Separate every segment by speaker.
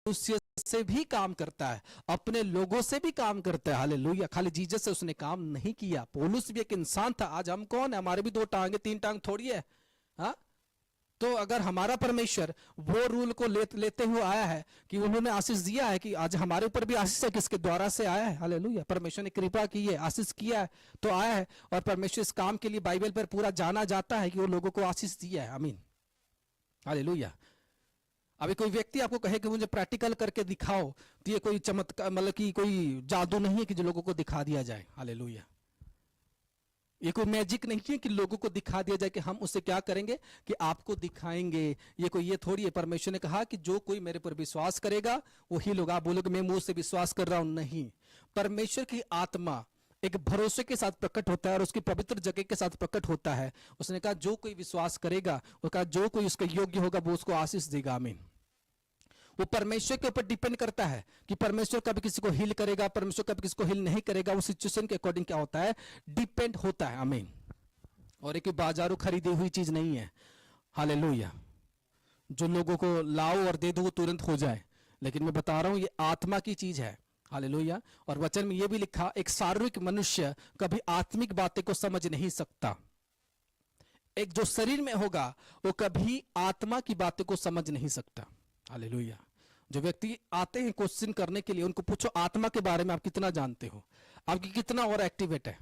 Speaker 1: मनुष्य से भी काम करता है, अपने लोगों से भी काम करता है। हालेलुया। खाली जीसस से उसने काम नहीं किया। पौलुस भी एक इंसान था। आज हम कौन है? हमारे भी दो टांगे तीन टांग थोड़ी है। हाँ, तो अगर हमारा परमेश्वर वो रूल को लेते हुए आया है कि उन्होंने आशीष दिया है, कि आज हमारे ऊपर भी आशीष है, किसके द्वारा से आया है? हालेलुया। परमेश्वर ने कृपा की है, आशीष किया है तो आया है। और परमेश्वर इस काम के लिए बाइबल पर पूरा जाना जाता है कि वो लोगों को आशीष दिया है। आमीन, हालेलुया। अभी कोई व्यक्ति आपको कहे कि मुझे प्रैक्टिकल करके दिखाओ, तो ये कोई चमत्कार, मतलब कि कोई जादू नहीं है कि जो लोगों को दिखा दिया जाए। हालेलुया। ये कोई मैजिक नहीं है कि लोगों को दिखा दिया जाए कि हम उससे क्या करेंगे, कि आपको दिखाएंगे। ये थोड़ी है। परमेश्वर ने कहा कि जो कोई मेरे पर विश्वास करेगा वही लोग। आप बोलोगे मैं मुंह से विश्वास कर रहा हूं, नहीं। परमेश्वर की आत्मा एक भरोसे के साथ प्रकट होता है और उसकी पवित्र जगह के साथ प्रकट होता है। उसने कहा जो कोई विश्वास करेगा, वो कहा जो कोई उसके योग्य होगा वो उसको आशीष देगा। आमीन। वो परमेश्वर के ऊपर डिपेंड करता है कि परमेश्वर कभी किसी को हील करेगा, परमेश्वर कभी किसी को हील नहीं करेगा। वो सिचुएशन के अकॉर्डिंग क्या होता है, डिपेंड होता है। आमीन। और एक बाजारों खरीदी हुई चीज नहीं है। हालेलुया। जो लोगों को लाओ और दे दो वो तुरंत हो जाए, लेकिन मैं बता रहा हूं ये आत्मा की चीज है। हालेलुया। और वचन में ये भी लिखा, एक शारीरिक मनुष्य कभी आत्मिक बातें को समझ नहीं सकता। एक जो शरीर में होगा वो कभी आत्मा की बातें को समझ नहीं सकता। हालेलुया। जो व्यक्ति आते हैं क्वेश्चन करने के लिए, उनको पूछो आत्मा के बारे में आप कितना जानते हो, आपकी कितना और एक्टिवेट है,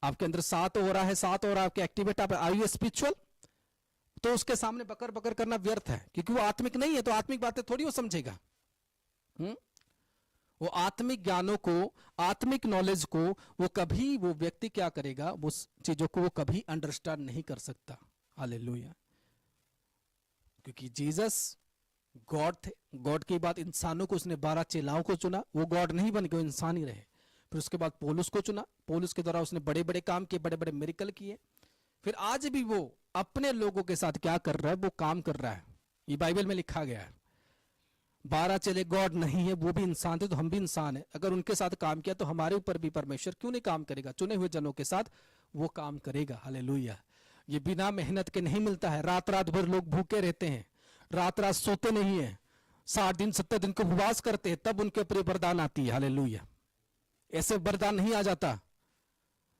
Speaker 1: आपके अंदर 7 हो रहा है, 7 और आपके एक्टिवेट, आप आर यू स्पिरिचुअल? तो उसके सामने बकर बकर करना व्यर्थ है, क्योंकि वो आत्मिक नहीं है। तो आत्मिक बातें थोड़ी वो समझेगा। वो आत्मिक ज्ञानों को, आत्मिक नॉलेज को वो कभी, वो व्यक्ति क्या करेगा, वो चीजों को वो कभी अंडरस्टैंड नहीं कर सकता। हालेलुया। क्योंकि जीसस गॉड थे। गॉड की बात इंसानों को, उसने 12 चेलाओं को चुना। वो गॉड नहीं बन गए, इंसान ही रहे। फिर उसके बाद पौलुस को चुना। पौलुस के द्वारा उसने बड़े बड़े काम किए, बड़े बड़े मिरेकल किए। फिर आज भी वो अपने लोगों के साथ क्या कर रहा है, वो काम कर रहा है। ये बाइबल में लिखा गया है। 12 चेले गॉड नहीं है, वो भी इंसान थे, तो हम भी इंसान है। अगर उनके साथ काम किया तो हमारे ऊपर भी परमेश्वर क्यों नहीं काम करेगा? चुने हुए जनों के साथ वो काम करेगा। हालेलुया। ये बिना मेहनत के नहीं मिलता है। रात रात भर लोग भूखे रहते हैं, रात रात सोते नहीं है, 60 दिन 70 दिन को उपवास करते हैं, तब उनके ऊपर वरदान आती है। हालेलुया। ऐसे वरदान नहीं आ जाता।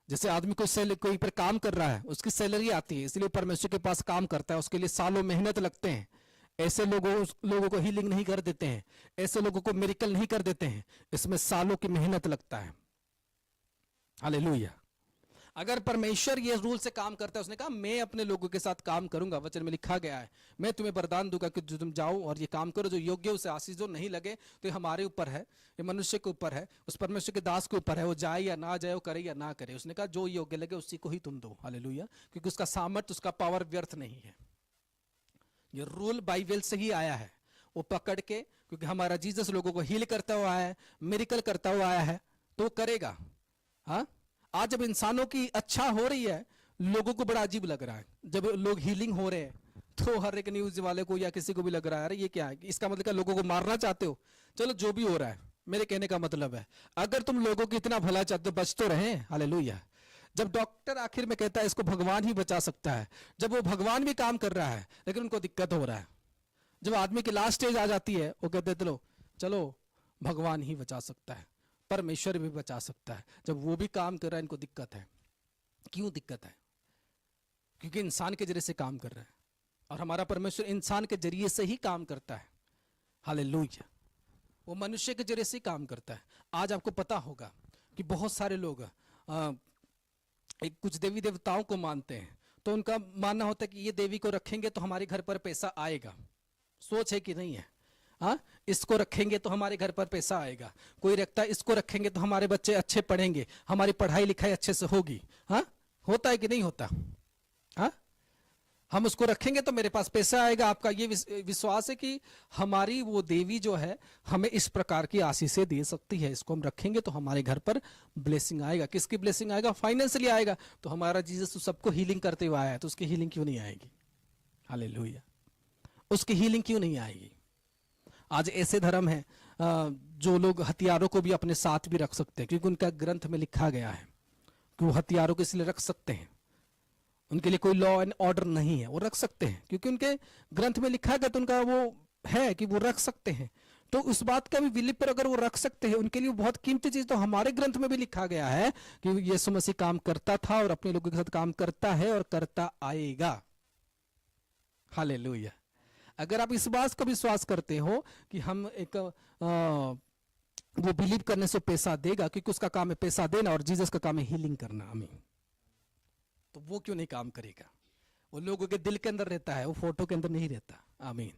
Speaker 1: जैसे आदमी कोई पर काम कर रहा है, उसकी सैलरी आती है, इसलिए परमेश्वर के पास काम करता है, उसके लिए सालों मेहनत लगते हैं। ऐसे लोगों को हीलिंग नहीं कर देते हैं, ऐसे लोगों को मिरेकल नहीं कर देते हैं, इसमें सालों की मेहनत लगता है। हालेलुया। अगर परमेश्वर ये रूल से काम करता है, उसने कहा मैं अपने लोगों के साथ काम करूंगा। वचन में लिखा गया है, मैं तुम्हें वरदान दूंगा कि तुम जाओ और ये काम करो, जो योग्य उसे आशीष दो। नहीं लगे तो ये हमारे ऊपर है, ये मनुष्य के ऊपर है, उस परमेश्वर के दास के ऊपर है, वो जाए या ना जाए, वो करे या ना करे। उसने कहा जो योग्य लगे उसी को ही तुम दो। हालेलुया। क्योंकि उसका सामर्थ्य, उसका पावर व्यर्थ नहीं है। ये रूल बाइबल से ही आया है। वो पकड़ के, क्योंकि हमारा जीसस लोगों को हील करता हुआ आया है, मिरेकल करता हुआ आया है, तो वो करेगा। हाँ, आज जब इंसानों की अच्छा हो रही है, लोगों को बड़ा अजीब लग रहा है। जब लोग हीलिंग हो रहे हैं तो हर एक न्यूज वाले को या किसी को भी लग रहा है अरे ये क्या है, इसका मतलब क्या लोगों को मारना चाहते हो? चलो जो भी हो रहा है, मेरे कहने का मतलब है अगर तुम लोगों की इतना भला चाहते हो, बच तो रहे। हालेलुया। जब डॉक्टर आखिर में कहता है इसको भगवान ही बचा सकता है, जब वो भगवान भी काम कर रहा है लेकिन उनको दिक्कत हो रहा है, जब आदमी की लास्ट स्टेज आ जाती है, वो कहते हैं चलो भगवान ही बचा सकता है, परमेश्वर भी बचा सकता है, जब वो भी काम कर रहा है इनको दिक्कत है। क्यों दिक्कत है? क्योंकि इंसान के जरिए से काम कर रहा है, और हमारा परमेश्वर इंसान के जरिए से ही काम करता है। हालेलुया। वो मनुष्य के जरिए से ही काम करता है। आज आपको पता होगा कि बहुत सारे लोग कुछ देवी देवताओं को मानते हैं, तो उनका मानना होता है कि ये देवी को रखेंगे तो हमारे घर पर पैसा आएगा। सोच है कि नहीं है? हाँ, इसको रखेंगे तो हमारे घर पर पैसा आएगा। कोई रखता है इसको रखेंगे तो हमारे बच्चे अच्छे पढ़ेंगे, हमारी पढ़ाई लिखाई अच्छे से होगी। हाँ, होता है कि नहीं होता? हाँ, हम उसको रखेंगे तो मेरे पास पैसा आएगा। आपका ये विश्वास है कि हमारी वो देवी जो है हमें इस प्रकार की आशीषें दे सकती है, इसको हम रखेंगे तो हमारे घर पर ब्लेसिंग आएगा। किसकी ब्लेसिंग आएगा? फाइनेंशियली आएगा। तो हमारा जीसस तो सबको हीलिंग करते हुए आया है, तो उसकी हीलिंग क्यों नहीं आएगी? हालेलुया। उसकी हीलिंग क्यों नहीं आएगी? आज ऐसे धर्म है जो लोग हथियारों को भी अपने साथ भी रख सकते हैं, क्योंकि उनका ग्रंथ में लिखा गया है कि वो हथियारों को इसलिए रख सकते हैं, उनके लिए कोई लॉ एंड ऑर्डर नहीं है, वो रख सकते हैं क्योंकि उनके ग्रंथ में लिखा गया, तो उनका वो है कि वो रख सकते हैं, तो उस बात का भी बिलीव पर अगर वो रख सकते हैं, उनके लिए बहुत कीमती चीज। तो हमारे ग्रंथ में भी लिखा गया है कि यीशु मसीह काम करता था और अपने लोगों के साथ काम करता है और करता आएगा। हालेलुया। अगर आप इस बात को विश्वास करते हो कि हम एक वो बिलीव करने से पैसा देगा, क्योंकि उसका काम है पैसा देना और जीसस का काम है हीलिंग करना, आमीन, तो वो क्यों नहीं काम करेगा? वो लोगों के दिल के अंदर रहता है, वो फोटो के अंदर नहीं रहता, आमीन।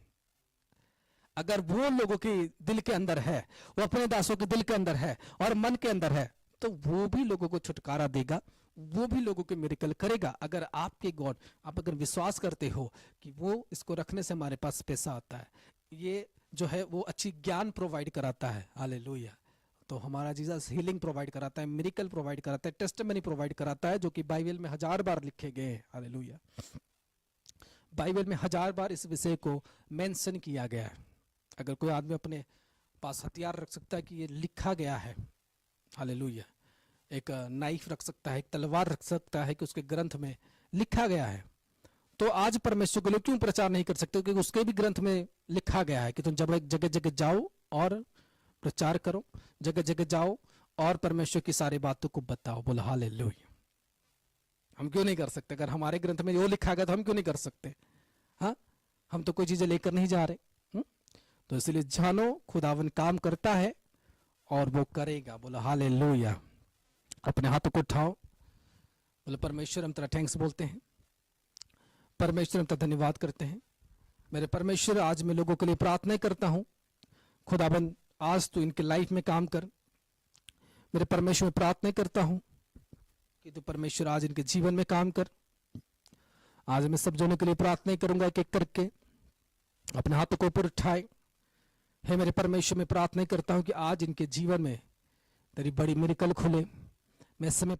Speaker 1: अगर वो लोगों के दिल के अंदर है, वो अपने दासों के दिल के अंदर है और मन के अंदर है, तो वो भी लोगों को छुटकारा देगा, वो भी लोगों के मिरेकल करेगा। अगर आपके गॉड, आप अगर विश्वास करते हो कि वो इसको रखने से हमारे पास पैसा आता है, ये जो है वो अच्छी ज्ञान प्रोवाइड कराता है, हालेलुया, तो हमारा जीसस हीलिंग प्रोवाइड कराता है, मिरेकल प्रोवाइड कराता है, टेस्टिमनी प्रोवाइड कराता है, जो कि बाइबल में 1000 बार लिखे गए हैं, हालेलुया। बाइबल में 1000 बार इस विषय को मेंशन किया गया है। अगर कोई आदमी अपने पास हथियार रख सकता है कि ये लिखा गया है, हालेलुया, एक नाइफ रख सकता है, एक तलवार रख सकता है कि उसके ग्रंथ में लिखा गया है, तो आज परमेश्वर के लोग क्यों प्रचार नहीं कर सकते? क्योंकि उसके भी ग्रंथ में लिखा गया है कि तुम जब जगह जगह जाओ और प्रचार करो, जगह जगह जाओ और परमेश्वर की सारी बातों को बताओ। बोला हालेलुया। हम क्यों नहीं कर सकते? अगर हमारे ग्रंथ में वो लिखा गया तो हम क्यों नहीं कर सकते? हाँ, हम तो कोई चीजें लेकर नहीं जा रहे। तो इसलिए जानो खुदावन काम करता है और वो करेगा। बोला हालेलुया। अपने हाथों को उठाओ, बोले परमेश्वर हम तेरा थैंक्स बोलते हैं, परमेश्वर हम तेरा धन्यवाद करते हैं। मेरे परमेश्वर, आज मैं लोगों के लिए प्रार्थना करता हूँ, खुदावन आज तू इनके लाइफ में काम कर। मेरे परमेश्वर में प्रार्थना करता हूँ कि तू परमेश्वर आज इनके जीवन में काम कर। आज मैं सब जनों के लिए प्रार्थना करूंगा, एक एक करके अपने हाथों को ऊपर उठाए। हे मेरे परमेश्वर, में प्रार्थना करता हूं कि आज इनके जीवन में तेरी बड़ी मिरेकल खुले। मैं इस समय